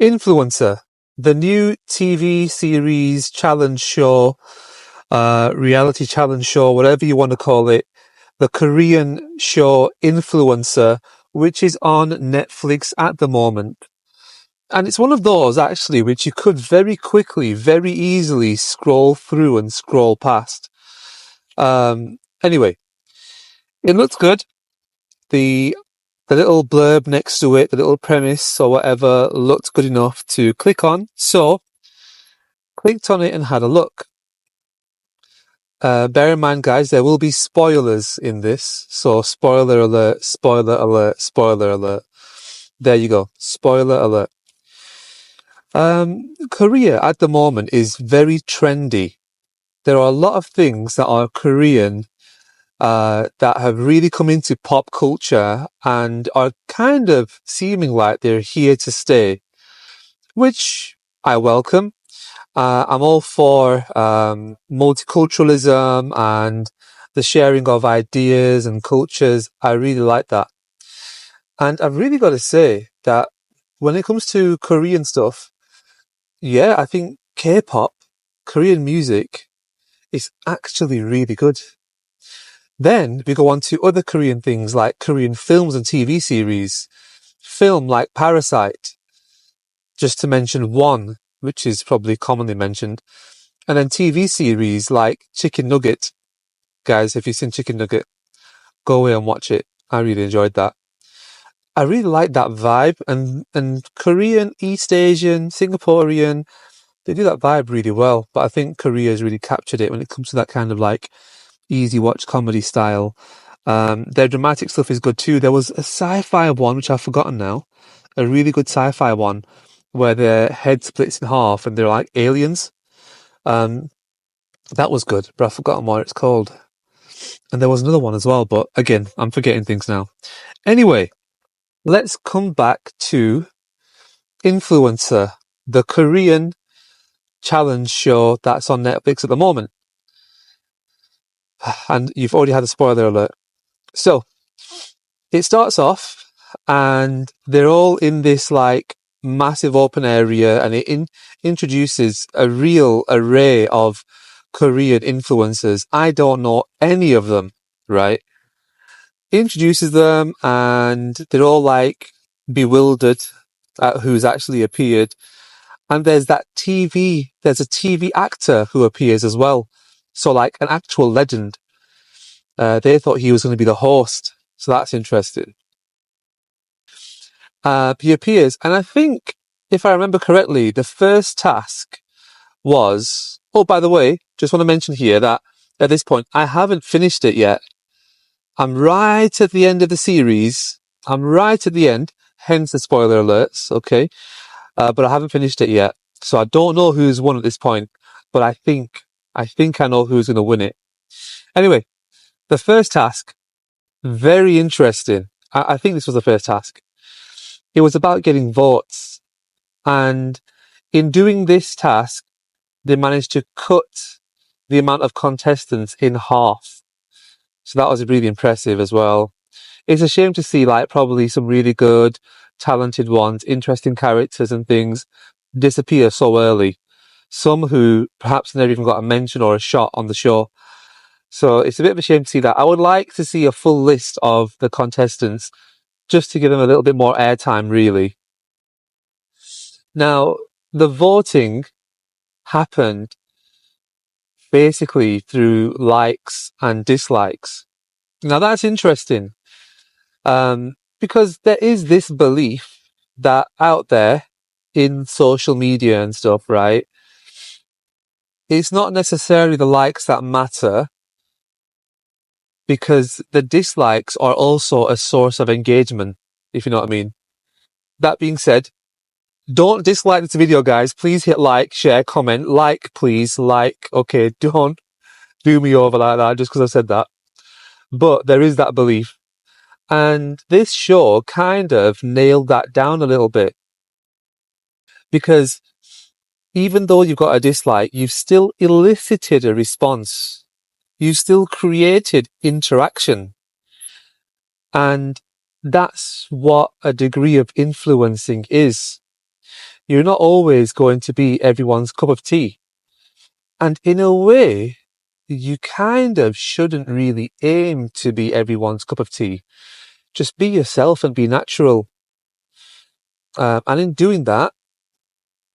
Influencer, the new TV series, challenge show, reality challenge show, whatever you want to call it, the Korean show Influencer, which is on Netflix at the moment. And it's one of those, actually, which you could very quickly, very easily scroll through and scroll past. Anyway, it looks good. The little blurb next to it, the little premise or whatever, looked good enough to click on. So, clicked on it and had a look. Bear in mind, guys, there will be spoilers in this. So, spoiler alert, spoiler alert, spoiler alert. There you go. Spoiler alert. Korea at the moment is very trendy. There are a lot of things that are Korean that have really come into pop culture and are kind of seeming like they're here to stay, which I welcome. I'm all for multiculturalism and the sharing of ideas and cultures. I really like that. And I've really got to say that when it comes to Korean stuff, yeah, I think K-pop, Korean music, is actually really good. Then we go on to other Korean things like Korean films and TV series. Film like Parasite, just to mention one, which is probably commonly mentioned. And then TV series like Chicken Nugget. Guys, if you've seen Chicken Nugget, go away and watch it. I really enjoyed that. I really like that vibe. And Korean, East Asian, Singaporean, they do that vibe really well. But I think Korea has really captured it when it comes to that kind of like easy watch comedy style. Their dramatic stuff is good too. There was a sci-fi one, which I've forgotten now, a really good sci-fi one where their head splits in half and they're like aliens. That was good, but I've forgotten what it's called. And there was another one as well, but again, I'm forgetting things now. Anyway, let's come back to Influencer, the Korean challenge show that's on Netflix at the moment. And you've already had a spoiler alert. So, it starts off and they're all in this like massive open area and it introduces a real array of Korean influencers. I don't know any of them, right? Introduces them and they're all like bewildered at who's actually appeared. And there's a TV actor who appears as well. So like an actual legend. They thought he was going to be the host. So that's interesting. He appears, and I think, if I remember correctly, the first task was, oh, by the way, just want to mention here that at this point, I haven't finished it yet. I'm right at the end of the series. I'm right at the end, hence the spoiler alerts, okay? But I haven't finished it yet. So I don't know who's won at this point, but I think I know who's going to win it. Anyway, the first task, very interesting. I think this was the first task. It was about getting votes. And in doing this task, they managed to cut the amount of contestants in half. So that was really impressive as well. It's a shame to see like probably some really good, talented ones, interesting characters and things disappear so early. Some who perhaps never even got a mention or a shot on the show. So it's a bit of a shame to see that. I would like to see a full list of the contestants just to give them a little bit more airtime, really. Now, the voting happened basically through likes and dislikes. Now, that's interesting because there is this belief that out there in social media and stuff, right? It's not necessarily the likes that matter because the dislikes are also a source of engagement, if you know what I mean. That being said, don't dislike this video, guys. Please hit like, share, comment. Like, please. Like. Okay, don't do me over like that just because I said that. But there is that belief. And this show kind of nailed that down a little bit. Because even though you've got a dislike, you've still elicited a response. You've still created interaction. And that's what a degree of influencing is. You're not always going to be everyone's cup of tea. And in a way, you kind of shouldn't really aim to be everyone's cup of tea. Just be yourself and be natural. And in doing that,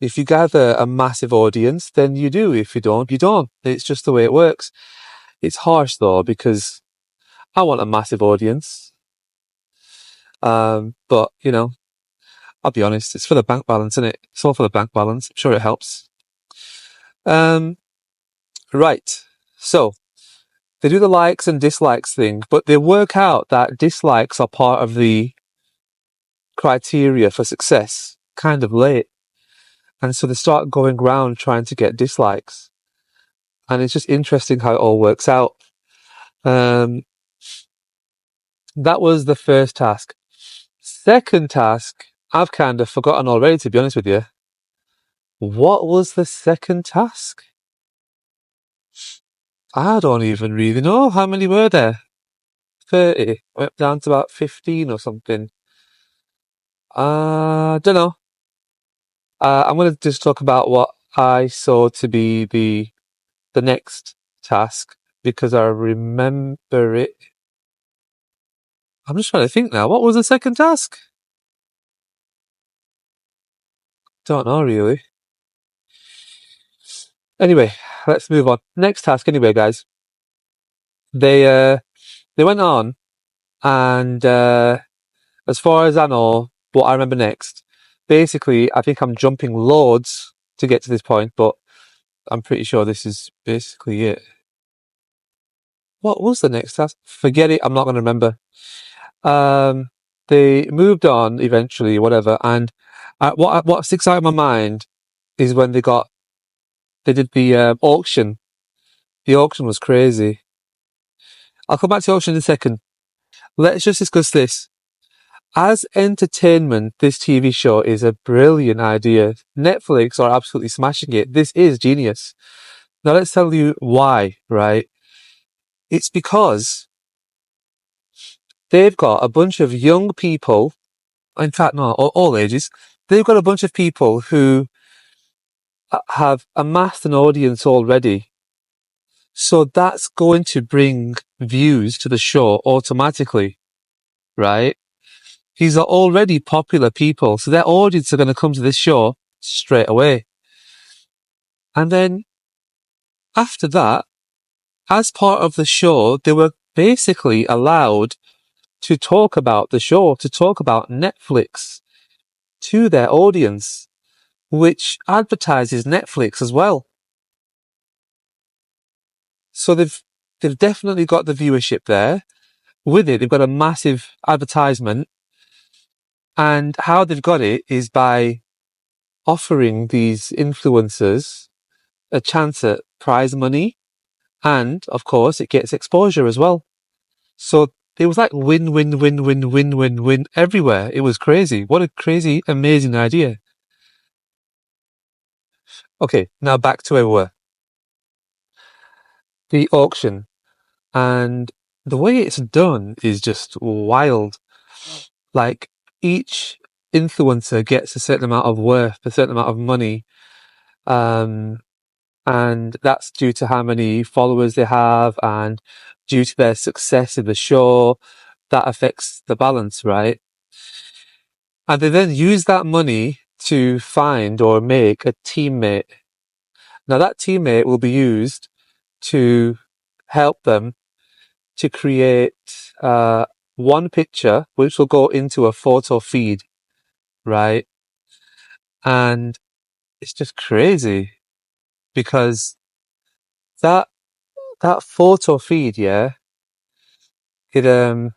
if you gather a massive audience, then you do. If you don't, you don't. It's just the way it works. It's harsh though, because I want a massive audience. But, you know, I'll be honest, it's for the bank balance, isn't it? It's all for the bank balance. I'm sure it helps. Right. So, they do the likes and dislikes thing, but they work out that dislikes are part of the criteria for success kind of late. And so they start going around trying to get dislikes. And it's just interesting how it all works out. That was the first task. Second task, I've kind of forgotten already, to be honest with you. What was the second task? I don't even really know. How many were there? 30. Went down to about 15 or something. Don't know. I'm going to just talk about what I saw to be the next task because I remember it. I'm just trying to think now. What was the second task? Don't know really. Anyway, let's move on. Next task, anyway, guys. They went on, and as far as I know, what I remember next, basically, I think I'm jumping loads to get to this point, but I'm pretty sure this is basically it. What was the next task? Forget it. I'm not going to remember. They moved on eventually, whatever. And what sticks out in my mind is when they did the auction. The auction was crazy. I'll come back to the auction in a second. Let's just discuss this. As entertainment, this TV show is a brilliant idea. Netflix are absolutely smashing it. This is genius. Now let's tell you why, right? It's because they've got a bunch of young people, in fact, no, all ages, they've got a bunch of people who have amassed an audience already. So that's going to bring views to the show automatically, right? These are already popular people, so their audience are going to come to this show straight away. And then after that, as part of the show, they were basically allowed to talk about the show, to talk about Netflix to their audience, which advertises Netflix as well. So they've definitely got the viewership there. With it, they've got a massive advertisement. And how they've got it is by offering these influencers a chance at prize money. And, of course, it gets exposure as well. So it was like win, win, win, win, win, win, win everywhere. It was crazy. What a crazy, amazing idea. Okay, now back to where we were. The auction. And the way it's done is just wild. Like, each influencer gets a certain amount of worth, a certain amount of money. And that's due to how many followers they have and due to their success in the show. That affects the balance, right? And they then use that money to find or make a teammate. Now that teammate will be used to help them to create one picture which will go into a photo feed, right? And it's just crazy because that photo feed, yeah, it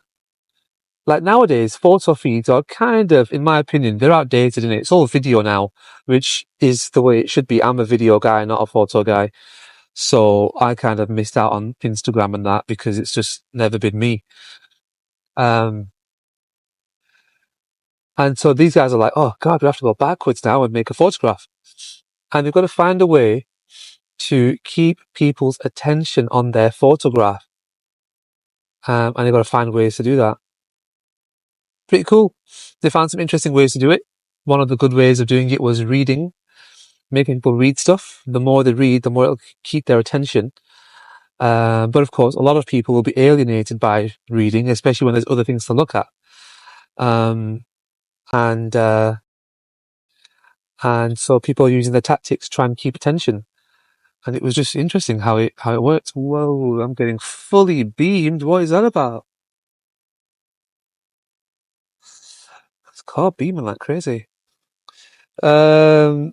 like nowadays photo feeds are kind of, in my opinion, they're outdated, and it's all video now, which is the way it should be. I'm a video guy, not a photo guy. So I kind of missed out on Instagram and that because it's just never been me. And so these guys are like, oh God, we have to go backwards now and make a photograph. And they've got to find a way to keep people's attention on their photograph. And they've got to find ways to do that. Pretty cool. They found some interesting ways to do it. one of the good ways of doing it was reading, making people read stuff. The more they read, the more it'll keep their attention. But of course, a lot of people will be alienated by reading, especially when there's other things to look at. And so people are using their tactics to try and keep attention. And it was just interesting how it worked. Whoa, I'm getting fully beamed. What is that about? It's called beaming like crazy. So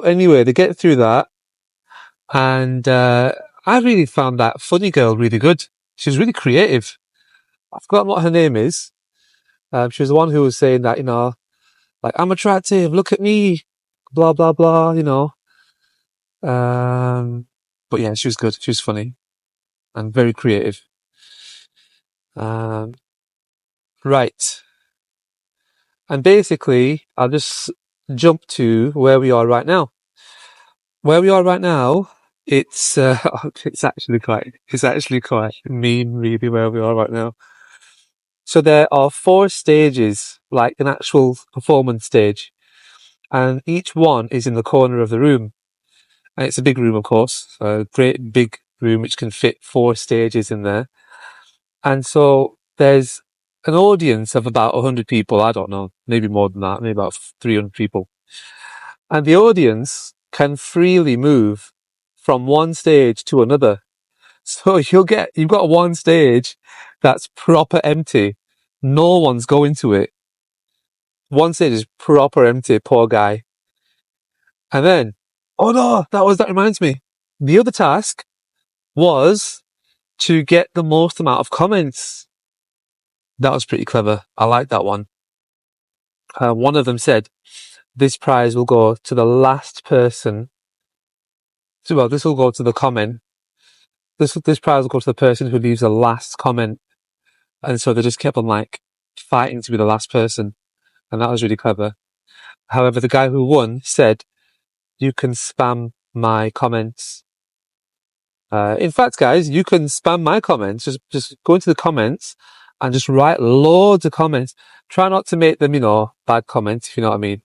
anyway, they get through that, and I really found that funny girl really good. She was really creative. I've forgotten what her name is. She was the one who was saying that, like, I'm attractive, look at me, blah, blah, blah, But yeah, she was good. She was funny and very creative. Right. And basically, I'll just jump to where we are right now. Where we are right now, it's actually quite mean, really, where we are right now. So there are 4 stages, like an actual performance stage, and each one is in the corner of the room. And it's a big room, of course, a great big room which can fit 4 stages in there. And so there's an audience of about 100 people, I don't know, maybe more than that, maybe about 300 people. And the audience can freely move from one stage to another. So you've got one stage that's proper empty. No one's going to it. One stage is proper empty, poor guy. And then, oh no, that reminds me. The other task was to get the most amount of comments. That was pretty clever. I like that one. One of them said, this prize will go to the last person. Well, this will go to the comment. This prize will go to the person who leaves the last comment. And so they just kept on like fighting to be the last person. And that was really clever. However, the guy who won said, you can spam my comments. In fact, guys, you can spam my comments. Just go into the comments and just write loads of comments. Try not to make them, bad comments, if you know what I mean.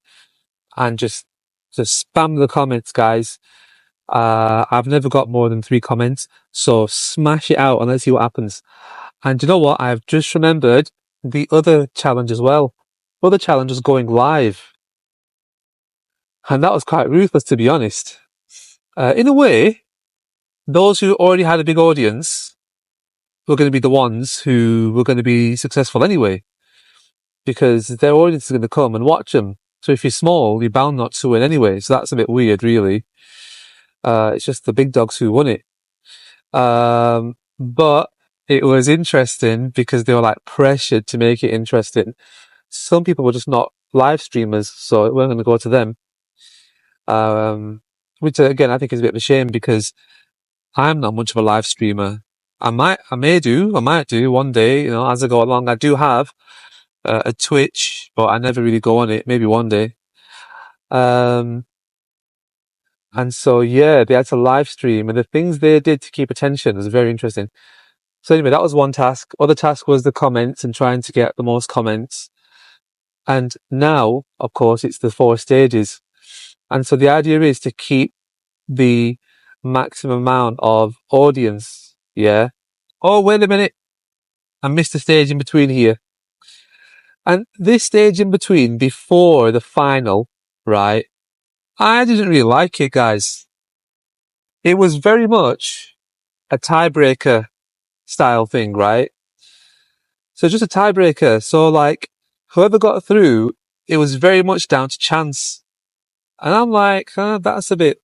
And just spam the comments, guys. I've never got more than 3 comments, so smash it out and let's see what happens. And you know what? I've just remembered the other challenge as well. The other challenge was going live. And that was quite ruthless, to be honest. In a way, those who already had a big audience were going to be the ones who were going to be successful anyway, because their audience is going to come and watch them. So if you're small, you're bound not to win anyway. So that's a bit weird, really. It's just the big dogs who won it. But it was interesting because they were like pressured to make it interesting. Some people were just not live streamers, so it wasn't going to go to them. Which again, I think is a bit of a shame because I'm not much of a live streamer. I might do one day, as I go along. I do have a Twitch, but I never really go on it. Maybe one day. And so, yeah, they had to live stream, and the things they did to keep attention was very interesting. So anyway, that was one task. Other task was the comments and trying to get the most comments. And now, of course, it's the 4 stages. And so the idea is to keep the maximum amount of audience. Yeah. Oh, wait a minute. I missed a stage in between here. And this stage in between, before the final, right? I didn't really like it, guys. It was very much a tiebreaker style thing, right? So just a tiebreaker. So like, whoever got through, it was very much down to chance. And I'm like, it's a bit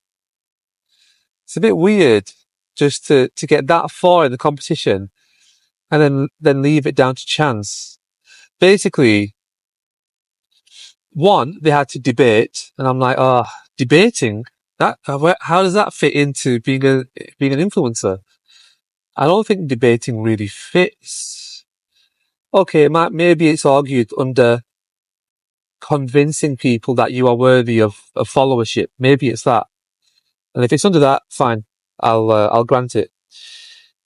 weird just to get that far in the competition and then leave it down to chance. Basically, one, they had to debate, and I'm like, debating? How does that fit into being an influencer? I don't think debating really fits. Okay, maybe it's argued under convincing people that you are worthy of followership. Maybe it's that. And if it's under that, fine. I'll grant it.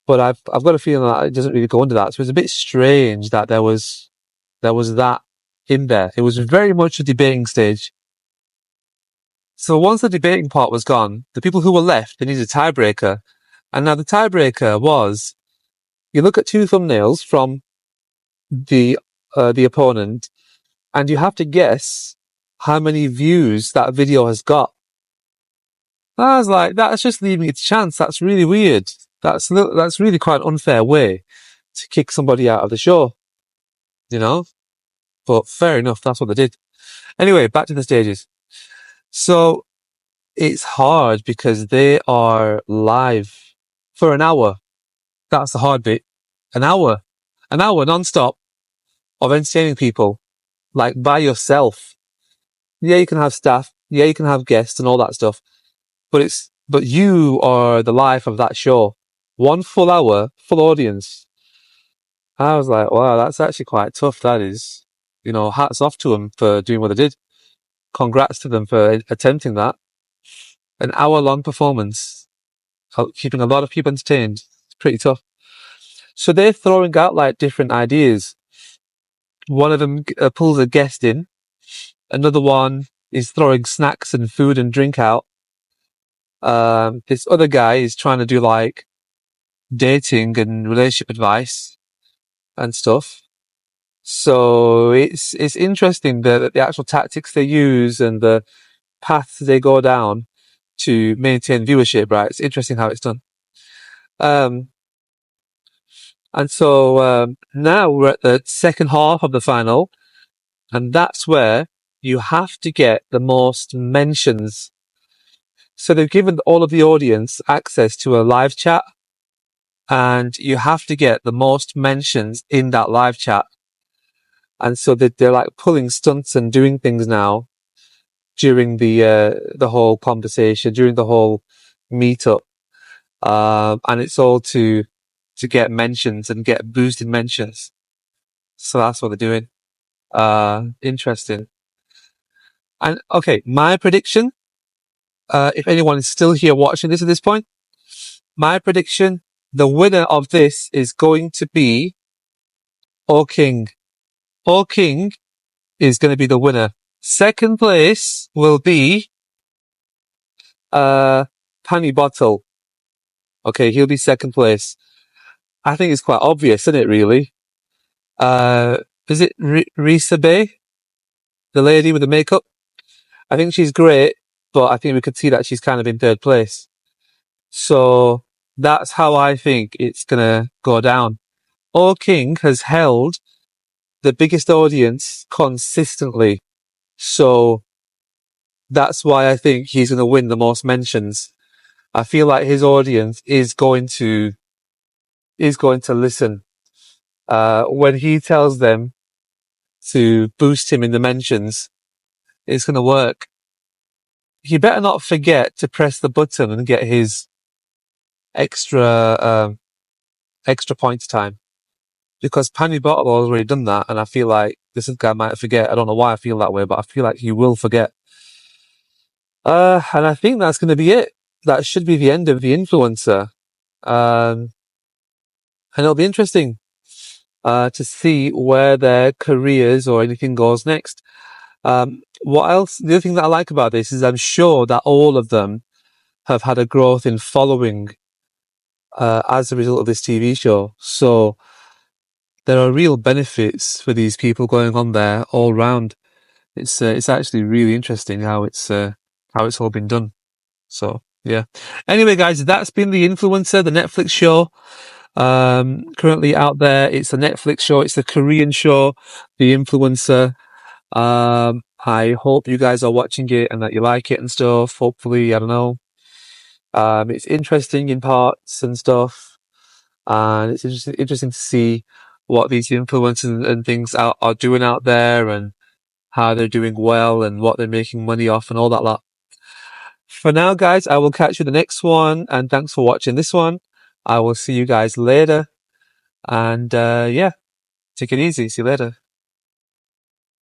But I've got a feeling that it doesn't really go under that. So it's a bit strange that there was that in there. It was very much a debating stage. So once the debating part was gone, the people who were left, they needed a tiebreaker. And now the tiebreaker was, you look at two thumbnails from the opponent, and you have to guess how many views that video has got. I was like, that's just leaving it to chance. That's really weird. That's really quite an unfair way to kick somebody out of the show, you know? But fair enough, that's what they did. Anyway, back to the stages. So it's hard because they are live for an hour. That's the hard bit. An hour non-stop of entertaining people, like by yourself. Yeah, you can have staff. Yeah, you can have guests and all that stuff. But you are the life of that show. 1 full hour, full audience. I was like, wow, that's actually quite tough. That is, hats off to them for doing what they did. Congrats to them for attempting that. An hour-long performance, keeping a lot of people entertained. It's pretty tough. So they're throwing out like different ideas. One of them pulls a guest in. Another one is throwing snacks and food and drink out. This other guy is trying to do like dating and relationship advice and stuff. So it's interesting the actual tactics they use and the paths they go down to maintain viewership, right? It's interesting how it's done. And so now we're at the second half of the final, and that's where you have to get the most mentions. So they've given all of the audience access to a live chat, and you have to get the most mentions in that live chat. And so they're like pulling stunts and doing things now during the whole conversation, during the whole meetup. And it's all to get mentions and get boosted mentions. So that's what they're doing. Interesting. And okay, my prediction, if anyone is still here watching this at this point, my prediction, the winner of this is going to be O King. O King is going to be the winner. Second place will be Panny Bottle. Okay, he'll be second place. I think it's quite obvious, isn't it, really? Is it Risa Bay? The lady with the makeup? I think she's great, but I think we could see that she's kind of in third place. So that's how I think it's going to go down. O King has held the biggest audience consistently. So that's why I think he's going to win the most mentions. I feel like his audience is going to listen. When he tells them to boost him in the mentions, it's going to work. He better not forget to press the button and get his extra points time, because Panny Bottle has already done that, and I feel like this guy might forget. I don't know why I feel that way, but I feel like he will forget. And I think that's going to be it. That should be the end of the influencer. And it'll be interesting to see where their careers or anything goes next. What else? The other thing that I like about this is I'm sure that all of them have had a growth in following as a result of this TV show. So there are real benefits for these people going on there all round. It's actually really interesting how it's all been done. So yeah. Anyway, guys, that's been The Influencer, the Netflix show. Currently out there. It's a Netflix show. It's a Korean show, The Influencer. I hope you guys are watching it and that you like it and stuff. Hopefully, I don't know. It's interesting in parts and stuff. And it's interesting to see what these influencers and things are doing out there and how they're doing well and what they're making money off and all that lot. For now, guys, I will catch you the next one, and thanks for watching this one. I will see you guys later, and yeah, take it easy. See you later.